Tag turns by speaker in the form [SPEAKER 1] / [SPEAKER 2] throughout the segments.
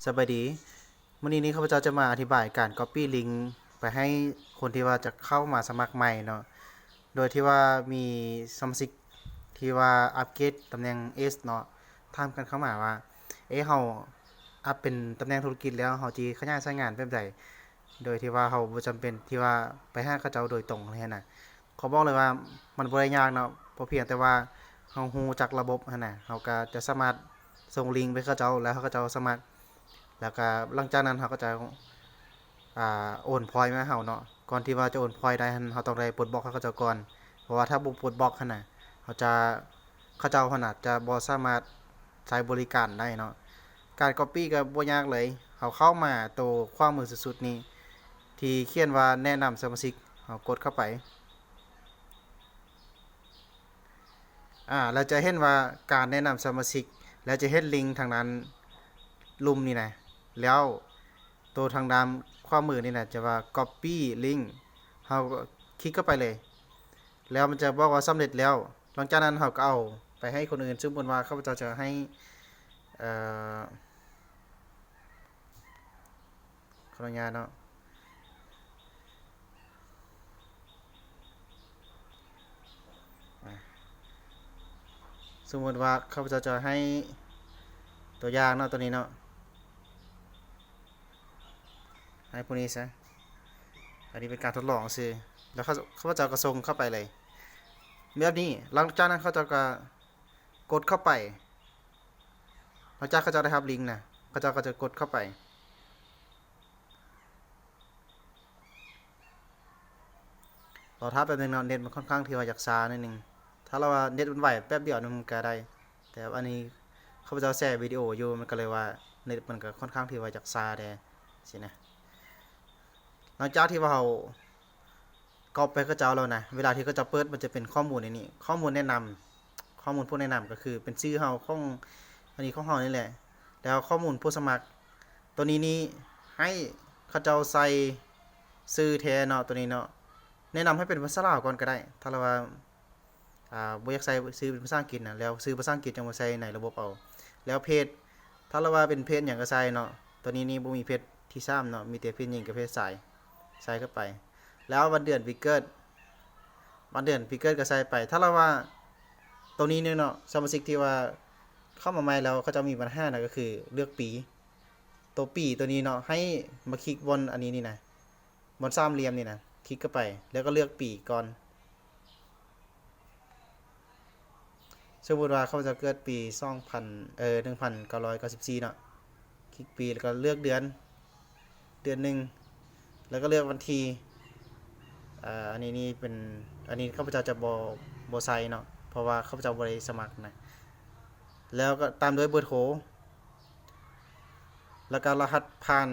[SPEAKER 1] สบายดีวันนี้ข้าพเจ้าจะมาอธิบายการ Copy Link ไปให้คนที่ว่าจะเข้ามาสมัครใหม่เนาะโดยที่ว่ามีสมาชิกที่ว่าอัปเกรดตำแหน่ง S เนาะถามกันเข้ามาว่าเฮาอัปเป็นตำแหน่งธุรกิจแล้วเฮาสิขยายสายงานแบบใดโดยที่ว่าเฮาบ่จำเป็นที่ว่าไปหาเขาเจ้าโดยตรงเลยน่ะขอบอกเลยว่ามันบ่ได้ยากเนาะเพราะเพียงแต่ว่าเฮาฮู้จักระบบหั่นน่ะเฮาก็จะสามารถส่งลิงก์ไปเขาเจ้าแล้วเขาเจ้าสมัครแล้วก็หลังจากนั้นเขาก็จะโอนพอยต์มาให้เฮาเนาะก่อนที่ว่าจะโอนพอยต์ได้หั่นเฮาต้องได้ปลดบล็อกเขาเจ้าก่อนเพราะว่าถ้าบ่ปลดบล็อกหั่นน่ะเขาเจ้าหั่นน่ะจะบ่สามารถใช้บริการได้เนาะการ Copy ก็บ่ยากเลยเขาเข้ามาตัวความมือสุดๆนี้ที่เขียนว่าแนะนำสมาชิกเฮากดเข้าไปเราจะเห็นว่าการแนะนำสมาชิกแล้วจะเห็นลิงก์ทางนั้นลุมนี่นะแล้วตัวทางด้านความมือนี่นะจะว่า copy link เฮาก็คลิกเข้าไปเลยแล้วมันจะบอกว่าสำเร็จแล้วหลังจากนั้นเฮาก็เอาไปให้คนอื่นซึ่งบนว่าข้าพเจ้าจะให้เอ่อขออนุญาตเนาะสมมติว่าข้าพเจ้าจะให้ตัวอย่างเนาะตัวนี้เนาะให้พวกนี้ซะอันนี้เป็นการทดลองซื่อแล้วข้าพเจ้าก็ส่งเข้าไปเลยแบบนี้หลังจากนั้นเขาเจ้าก็กดเข้าไปหลังจากเขาเจ้าได้รับลิงก์นะเขาเจ้าก็จะกดเข้าไปเราถ้าแป๊บนึงเนาะเน็ตมันค่อนข้างที่ว่าอยากช้านิดนึงถ้าเราว่าเน็ตมันไหวแป๊บเดียวมันก็ได้แต่อันนี้ข้าพเจ้าแชร์วิดีโออยู่มันก็เลยว่าเน็ตมันก็ค่อนข้างที่ว่าอยากช้าแด่สินะหลังจากที่ว่าเราก๊อปไปเขาเจ้าแล้วนะเวลาที่เขาจะเปิดมันจะเป็นข้อมูลในนี้ข้อมูลแนะนำข้อมูลผู้แนะนำก็คือเป็นชื่อเฮาของอันนี้ของเฮานี่แหละแล้วข้อมูลผู้สมัครตัวนี้ให้เขาเจ้าใส่ชื่อแท้เนาะตัวนี้เนาะแนะนำให้เป็นภาษาลาวก่อนก็ได้ถ้าเราว่าบ่อยากใส่ชื่อเป็นภาษาอังกฤษนะแล้วชื่อภาษาอังกฤษจังบ่ใส่ในระบบเอาแล้วเพจถ้าเราว่าเป็นเพจหยังก็ใส่เนาะตัวนี้บ่มีเพจที่3เนาะมีแต่เพจหญิงกับเพจชายใส่เข้าไปแล้ววันเดือนปีเกิดก็ใส่ไปถ้าเราว่าตรงนี้เนี่ยเนาะสมาชิกที่ว่าเข้ามาใหม่แล้วเขาจะมีปัญหานะก็คือเลือกปีตัวปีตัวนี้เนาะให้มาคลิกบนอันนี้นี่นะบนสามเหลี่ยมนี่นะคลิกเข้าไปแล้วก็เลือกปีก่อนสมมุติว่าเขาจะเกิดปี1994เนาะคลิกปีแล้วก็เลือกเดือนหนึ่งแล้วก็เลือกวันที่อันนี้นี่เป็นอันนี้ข้าพเจ้าจะบ่ใส่เนาะเพราะว่าข้าพเจ้าบ่ได้สมัครนะแล้วก็ตามด้วยเบอร์โทรแล้วก็รหัสผ่าน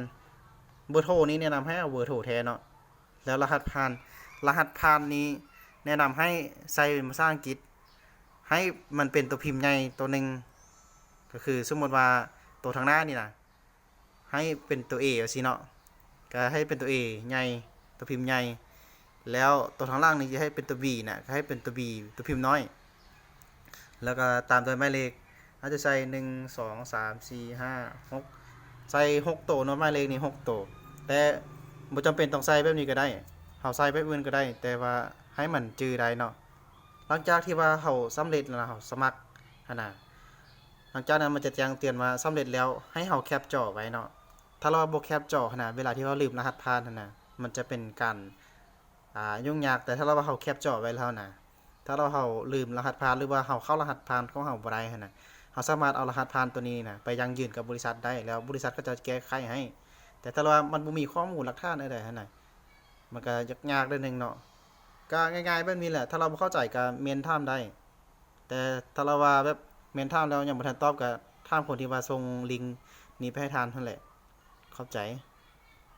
[SPEAKER 1] เบอร์โทรนี้แนะนำให้เอาเบอร์โทรแท้เนาะแล้วรหัสผ่านนี้แนะนำให้ใส่เป็นภาษาอังกฤษให้มันเป็นตัวพิมพ์ใหญ่ตัวหนึ่งก็คือสมมติว่าตัวทางหน้านี่นะให้เป็นตัว A เอาสิเนาะก็ให้เป็นตัว A ใหญ่ตัวพิมพ์ใหญ่แล้วตัวทางล่างนี่จะให้เป็นตัว B นะก็ให้เป็นตัว B ตัวพิมพ์น้อยแล้วก็ตามด้วยหมายเลขอาจจะใส่1 2 3 4 5 6ใส่6ตัวเนาะหมายเลขนี่6ตัวแต่บ่จำเป็นต้องใส่แบบนี้ก็ได้เฮาใส่แบบอื่นก็ได้แต่ว่าให้มันจื้อได้เนาะหลังจากที่ว่าเฮาสำเร็จแล้วเฮาสมัครหั่นน่ะหลังจากนั้นมันจะแจ้งเตือนว่าสำเร็จแล้วให้เฮาแคปจอไว้เนาะถ้าเราบ่แคปจอหั่นน่ะเวลาที่เราลืมรหัสผ่านหั่นน่ะมันจะเป็นการยุ่งยากแต่ถ้าเราว่าเฮาแคปจอไว้แล้วนะถ้าเราลืมรหัสผ่านหรือว่าเฮาเข้ารหัสผ่านของเฮาบ่ได้หั่นน่ะเฮาสามารถเอารหัสผ่านตัวนี้นะไปยังยื่นกับบริษัทได้แล้วบริษัทก็จะแก้ไขให้แต่ถ้าว่ามันบ่มีข้อมูลหลักฐานใดๆหั่นน่ะมันก็ยากๆนิดนึงเนาะก็ง่ายๆแบบนี้แหละถ้าเราบ่เข้าใจก็เมนถามได้แต่ถ้าเราว่าแบบเมนถามแล้วยังบ่ทันตอบก็ถามคนที่ว่าส่งลิงก์นี้ไปให้ทานนั่นแหละเข้าใจ